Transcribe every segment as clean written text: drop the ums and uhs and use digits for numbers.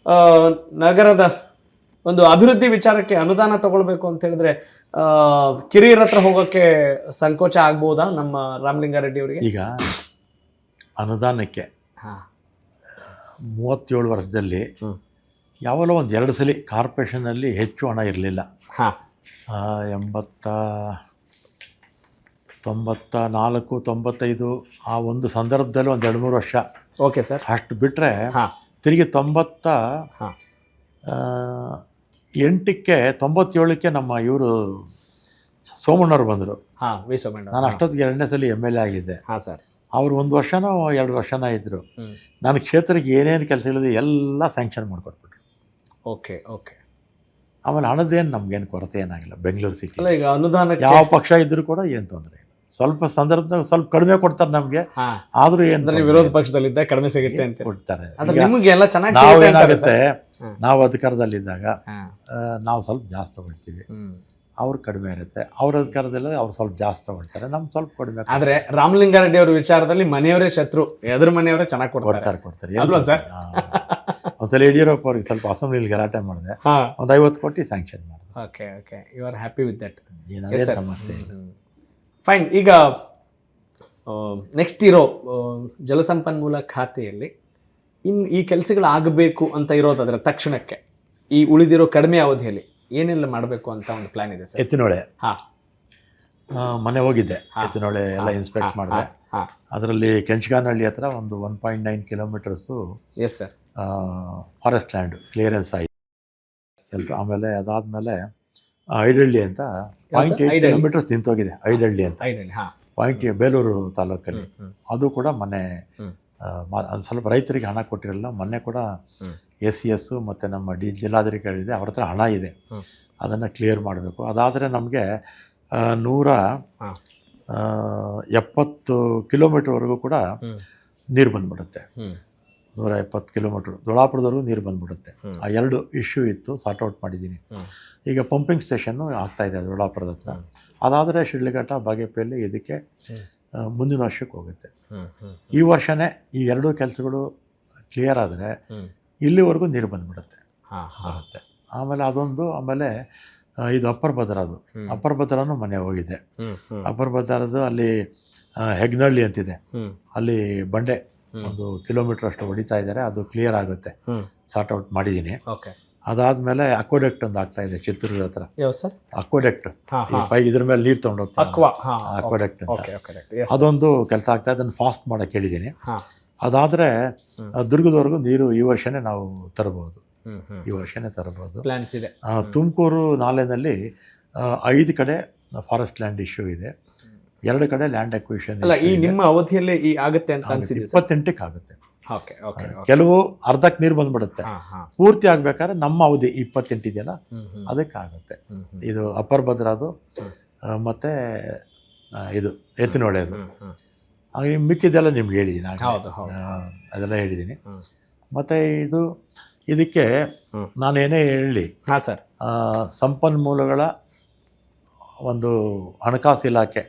ಆ, ನಗರದ ಒಂದು ಅಭಿವೃದ್ಧಿ ವಿಚಾರಕ್ಕೆ ಅನುದಾನ ತಗೊಳ್ಬೇಕು ಅಂತ ಹೇಳಿದ್ರೆ ಕಿರಿಯರ ಹತ್ರ ಹೋಗೋಕ್ಕೆ ಸಂಕೋಚ ಆಗ್ಬೋದಾ ನಮ್ಮ ರಾಮಲಿಂಗಾರೆಡ್ಡಿ ಅವರಿಗೆ? ಈಗ ಅನುದಾನಕ್ಕೆ 37 ವರ್ಷದಲ್ಲಿ ಯಾವಾಗಲೂ ಒಂದು 2 ಸಲ ಕಾರ್ಪೊರೇಷನಲ್ಲಿ ಹೆಚ್ಚು ಹಣ ಇರಲಿಲ್ಲ. 94, 95 ಆ ಒಂದು ಸಂದರ್ಭದಲ್ಲಿ ಒಂದು 2-3 ವರ್ಷ. Okay sir. ಅಷ್ಟು ಬಿಟ್ಟರೆ ತಿರುಗಿ 98ಕ್ಕೆ 97ಕ್ಕೆ ನಮ್ಮ ಇವರು ಸೋಮಣ್ಣವ್ರು ಬಂದರು. ನಾನು ಅಷ್ಟೊತ್ತಿಗೆ 2ನೇ ಸಲ MLA ಆಗಿದ್ದೆ. ಸರ್. ಅವರು 1 ವರ್ಷನೋ 2 ವರ್ಷನೋ ಇದ್ದರು. ನನ್ನ ಕ್ಷೇತ್ರಕ್ಕೆ ಏನೇನು ಕೆಲಸಗಳಿದೆ ಎಲ್ಲ ಸ್ಯಾಂಕ್ಷನ್ ಮಾಡಿಕೊಟ್ಬಿಟ್ರು. Okay okay. ಆಮೇಲೆ ಹಣದೇನು ನಮಗೇನು ಕೊರತೆ ಏನಾಗಿಲ್ಲ. ಬೆಂಗಳೂರು ಸಿಟಿ ಈಗ ಅನುದಾನ ಯಾವ ಪಕ್ಷ ಇದ್ದರೂ ಕೂಡ ಏನು ತೊಂದರೆ ಇಲ್ಲ. ಸ್ವಲ್ಪ ಸಂದರ್ಭದಾಗ ಸ್ವಲ್ಪ ಕಡಿಮೆ ಕೊಡ್ತಾರೆ ನಮಗೆ, ಆದರೂ ಏನು ವಿರೋಧ ಪಕ್ಷದಲ್ಲಿದ್ದ ಕಡಿಮೆ ಸಿಗುತ್ತೆ ಅಂತ ಕೊಡ್ತಾರೆ. ನಿಮಗೆಲ್ಲ ಚೆನ್ನಾಗಿ ನಾವೇನಾಗುತ್ತೆ, ನಾವು ಅಧಿಕಾರದಲ್ಲಿದ್ದಾಗ ನಾವು ಸ್ವಲ್ಪ ಜಾಸ್ತಿ ತಗೊಳ್ತೀವಿ, ಅವ್ರು ಕಡಿಮೆ ಇರುತ್ತೆ. ಅವ್ರ ಅಧಿಕಾರದಲ್ಲ ಅವ್ರು ಸ್ವಲ್ಪ ಜಾಸ್ತಿ ತಗೊಳ್ತಾರೆ, ನಮ್ಗೆ ಸ್ವಲ್ಪ ಕಡಿಮೆ. ಆದರೆ ರಾಮಲಿಂಗಾರೆಡ್ಡಿ ಅವ್ರ ವಿಚಾರದಲ್ಲಿ ಮನೆಯವರೇ ಶತ್ರು, ಎದುರು ಮನೆಯವರೇ ಚೆನ್ನಾಗಿ ಕೊಡ್ತಾರೆ ಅಲ್ವಾ ಸರ್? ಒಂದ್ಸಲ ಯಡಿಯೂರಪ್ಪ ಅವ್ರಿಗೆ ಸ್ವಲ್ಪ ಅಸೆಂಬ್ಲಿಲಿ ಗಲಾಟೆ ಮಾಡಿದೆ, ಒಂದು 50 ಕೋಟಿ ಸ್ಯಾಂಕ್ಷನ್ ಮಾಡಿದೆ. Okay okay, you are happy with that? ಏನಾದರೂ ಸಮಸ್ಯೆ ಇಲ್ಲ. ಫೈನ್. ಈಗ ನೆಕ್ಸ್ಟ್ ಇರೋ ಜಲಸಂಪನ್ಮೂಲ ಖಾತೆಯಲ್ಲಿ ಈ ಕೆಲಸಗಳು ಆಗಬೇಕು ಅಂತ ಇರೋದಾದ್ರೆ ತಕ್ಷಣಕ್ಕೆ ಈ ಉಳಿದಿರೋ ಕಡಿಮೆ ಅವಧಿಯಲ್ಲಿ ಏನೆಲ್ಲ ಮಾಡಬೇಕು ಅಂತ ಒಂದು ಪ್ಲಾನ್ ಇದೆ ಸರ್? ಎತ್ತಿನೊಳೆ ಮನೆ ಹೋಗಿದ್ದೆ, ಎತ್ತಿನೊಳೆ ಎಲ್ಲ ಇನ್ಸ್ಪೆಕ್ಟ್ ಮಾಡಿದೆ. ಅದರಲ್ಲಿ ಕೆಂಚಗಾನಹಳ್ಳಿ ಹತ್ರ ಒಂದು 1.9 kilometres yes sir forest land clearance ಆಯಿತು. ಆಮೇಲೆ ಅದಾದಮೇಲೆ ಐಡಳ್ಳಿ ಅಂತ 0.8 ಕಿಲೋಮೀಟರ್ಸ್ ನಿಂತೋಗಿದೆ. ಐಡಳ್ಳಿ ಅಂತ ಬೇಲೂರು ತಾಲೂಕಲ್ಲಿ, ಅದು ಕೂಡ ಮೊನ್ನೆ ಅದು ಸ್ವಲ್ಪ ರೈತರಿಗೆ ಹಣ ಕೊಟ್ಟಿರಲಿಲ್ಲ. ಮೊನ್ನೆ ಕೂಡ SES ಮತ್ತು ನಮ್ಮ ಜಿಲ್ಲಾಧಿಕಾರಿಗಳಿದೆ, ಅವ್ರ ಹತ್ರ ಹಣ ಇದೆ, ಅದನ್ನು ಕ್ಲಿಯರ್ ಮಾಡಬೇಕು. ಅದಾದರೆ ನಮಗೆ 170 ಕಿಲೋಮೀಟ್ರ್ವರೆಗೂ ಕೂಡ ನೀರು ಬಂದ್ಬಿಡುತ್ತೆ. 170 ಕಿಲೋಮೀಟ್ರ್ ದೊಳಾಪುರದವರೆಗೂ ನೀರು ಬಂದ್ಬಿಡುತ್ತೆ. ಆ 2 ಇಶ್ಯೂ ಇತ್ತು, ಸಾರ್ಟ್ ಔಟ್ ಮಾಡಿದ್ದೀನಿ. ಈಗ ಪಂಪಿಂಗ್ ಸ್ಟೇಷನ್ನು ಆಗ್ತಾಯಿದೆ ದೊಳಾಪುರದ ಹತ್ರ. ಅದಾದರೆ ಶಿಡ್ಲಘಟ್ಟ, ಬಾಗೇಪಲ್ಲಿ ಇದಕ್ಕೆ ಮುಂದಿನ ವರ್ಷಕ್ಕೆ ಹೋಗುತ್ತೆ. ಈ ವರ್ಷವೇ ಈ 2 ಕೆಲಸಗಳು ಕ್ಲಿಯರ್ ಆದರೆ ಇಲ್ಲಿವರೆಗೂ ನೀರು ಬಂದುಬಿಡುತ್ತೆ. ಆಮೇಲೆ ಅದೊಂದು, ಆಮೇಲೆ ಇದು ಅಪ್ಪರ್ ಭದ್ರದು, ಅಪ್ಪರ್ ಭದ್ರನೂ ಮನೆ ಹೋಗಿದೆ. ಅಪ್ಪರ್ ಭದ್ರದು ಅಲ್ಲಿ ಹೆಗ್ನಳ್ಳಿ ಅಂತಿದೆ, ಅಲ್ಲಿ ಬಂಡೆ 1 ಕಿಲೋಮೀಟ್ರ್ ಅಷ್ಟು ಹೊಡಿತಾ ಇದ್ದಾರೆ, ಅದು ಕ್ಲಿಯರ್ ಆಗುತ್ತೆ, ಸಾರ್ಟ್ ಔಟ್ ಮಾಡಿದ್ದೀನಿ. ಅದಾದಮೇಲೆ ಅಕ್ವಾಡೆಕ್ಟ್ ಒಂದು ಆಗ್ತಾ ಇದೆ ಚಿತ್ರದುರ್ಗ ಹತ್ರ. ಅಕ್ವಾಡೆಕ್ಟ್ ಇದ್ರ ಮೇಲೆ ನೀರು ತೊಗೊಂಡು ಹೋಗ್ತಾರೆ, ಅಕ್ವಾಡೆಕ್ಟ್ ಅಂತ, ಅದೊಂದು ಕೆಲಸ ಆಗ್ತಾ ಇದೆ. ಅದನ್ನು ಫಾಸ್ಟ್ ಮಾಡೋಕ್ಕೆ ಹೇಳಿದ್ದೀನಿ. ಅದಾದರೆ ದುರ್ಗದವರೆಗೂ ನೀರು ಈ ವರ್ಷವೇ ನಾವು ತರಬಹುದು, ಈ ವರ್ಷವೇ ತರಬಹುದು. ತುಮಕೂರು ನಾಲೆನಲ್ಲಿ 5 ಕಡೆ ಫಾರೆಸ್ಟ್ ಲ್ಯಾಂಡ್ ಇಶ್ಯೂ ಇದೆ, 2 ಕಡೆ ಲ್ಯಾಂಡ್ ಅಕ್ವಿಷನ್. ಈ ನಿಮ್ಮ ಅವಧಿಯಲ್ಲೇ ಆಗುತ್ತೆ ಅಂತ ಅನ್ಸಿದೆ? 28ಕ್ಕೆ ಆಗುತ್ತೆ. ಕೆಲವು ಅರ್ಧಕ್ಕೆ ನೀರು ಬಂದ್ಬಿಡುತ್ತೆ, ಪೂರ್ತಿ ಆಗ್ಬೇಕಾದ್ರೆ ನಮ್ಮ ಅವಧಿ 28 ಇದೆಯಲ್ಲ ಅದಕ್ಕೆ ಆಗುತ್ತೆ. ಇದು ಅಪ್ಪರ್ ಭದ್ರದು ಮತ್ತು ಇದು ಎತ್ತಿನೊಳೆದು. ಹಾಗೆ ಮಿಕ್ಕಿದೆಲ್ಲ ನಿಮ್ಗೆ ಹೇಳಿದ್ದೀನಿ, ಅದೆಲ್ಲ ಹೇಳಿದ್ದೀನಿ. ಮತ್ತು ಇದಕ್ಕೆ ನಾನೇನೇ ಹೇಳಲಿ, ಸಂಪನ್ಮೂಲಗಳ ಒಂದು ಹಣಕಾಸು ಇಲಾಖೆ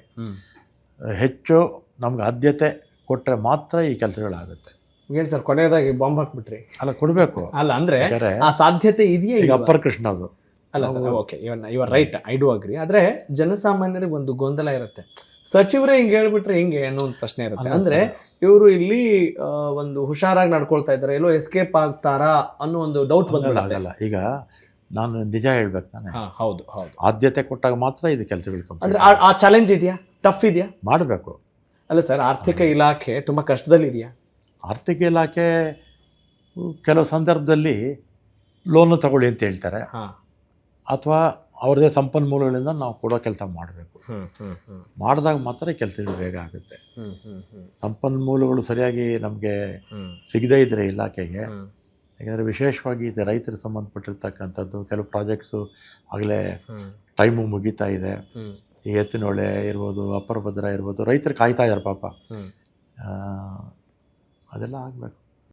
ಹೆಚ್ಚು ನಮ್ಗೆ ಆದ್ಯತೆ ಕೊಟ್ಟರೆ ಮಾತ್ರ ಈ ಕೆಲಸಗಳಾಗುತ್ತೆ. ಏನು ಸರ್ ಕೊನೆಯದಾಗಿ ಬಾಂಬ್ ಹಾಕ್ಬಿಟ್ರಿ? ಅಲ್ಲ, ಕೊಡಬೇಕು. ಅಲ್ಲ ಅಂದರೆ ಆ ಸಾಧ್ಯತೆ ಇದೆಯಾ? ಈಗ ಅಪ್ಪರ್ ಕೃಷ್ಣದು ಅಲ್ಲ sir, okay, even right, I do agri. ಆದರೆ ಜನಸಾಮಾನ್ಯರಿಗೆ ಒಂದು ಗೊಂದಲ ಇರುತ್ತೆ, ಸಚಿವರೇ ಹಿಂಗೆ ಹೇಳ್ಬಿಟ್ರೆ ಹಿಂಗೆ ಅನ್ನೋ ಒಂದು ಪ್ರಶ್ನೆ ಇರುತ್ತೆ. ಅಂದರೆ ಇವರು ಇಲ್ಲಿ ಒಂದು ಹುಷಾರಾಗಿ ನಡ್ಕೊಳ್ತಾ ಇದ್ದಾರೆ, ಎಲ್ಲೋ ಎಸ್ಕೇಪ್ ಆಗ್ತಾರಾ ಅನ್ನೋ ಒಂದು ಡೌಟ್ ಬಂದಾಗಲ್ಲ. ಈಗ ನಾನು ನಿಜ ಹೇಳ್ಬೇಕು ತಾನೆ. ಹೌದು ಹೌದು, ಆದ್ಯತೆ ಕೊಟ್ಟಾಗ ಮಾತ್ರ ಇದು ಕೆಲಸಗಳು. ಅಂದರೆ ಆ ಚಾಲೆಂಜ್ ಇದೆಯಾ, ಟಫ್ ಇದೆಯಾ? ಮಾಡಬೇಕು. ಅಲ್ಲ ಸರ್, ಆರ್ಥಿಕ ಇಲಾಖೆ ತುಂಬ ಕಷ್ಟದಲ್ಲಿದೆಯಾ? ಆರ್ಥಿಕ ಇಲಾಖೆ ಕೆಲವು ಸಂದರ್ಭದಲ್ಲಿ ಲೋನು ತಗೊಳ್ಳಿ ಅಂತ ಹೇಳ್ತಾರೆ, ಅಥವಾ ಅವ್ರದ್ದೇ ಸಂಪನ್ಮೂಲಗಳಿಂದ ನಾವು ಕೊಡೋ ಕೆಲಸ ಮಾಡಬೇಕು. ಮಾಡಿದಾಗ ಮಾತ್ರ ಕೆಲಸಗಳು ಬೇಗ ಆಗುತ್ತೆ. ಸಂಪನ್ಮೂಲಗಳು ಸರಿಯಾಗಿ ನಮಗೆ ಸಿಗದೇ ಇದ್ದರೆ ಇಲಾಖೆಗೆ, ಯಾಕೆಂದರೆ ವಿಶೇಷವಾಗಿ ಇದು ರೈತರಿಗೆ ಸಂಬಂಧಪಟ್ಟಿರ್ತಕ್ಕಂಥದ್ದು ಕೆಲವು ಪ್ರಾಜೆಕ್ಟ್ಸು ಆಗಲೇ ಟೈಮು ಮುಗೀತಾ ಇದೆ. ಈ ಎತ್ತಿನೊಳೆ ಇರ್ಬೋದು, ಅಪ್ಪರ್ ಭದ್ರ ಇರ್ಬೋದು, ರೈತರು ಕಾಯ್ತಾ ಇದ್ದಾರೆ ಪಾಪ, ಅದೆಲ್ಲ ಆಗಬೇಕು.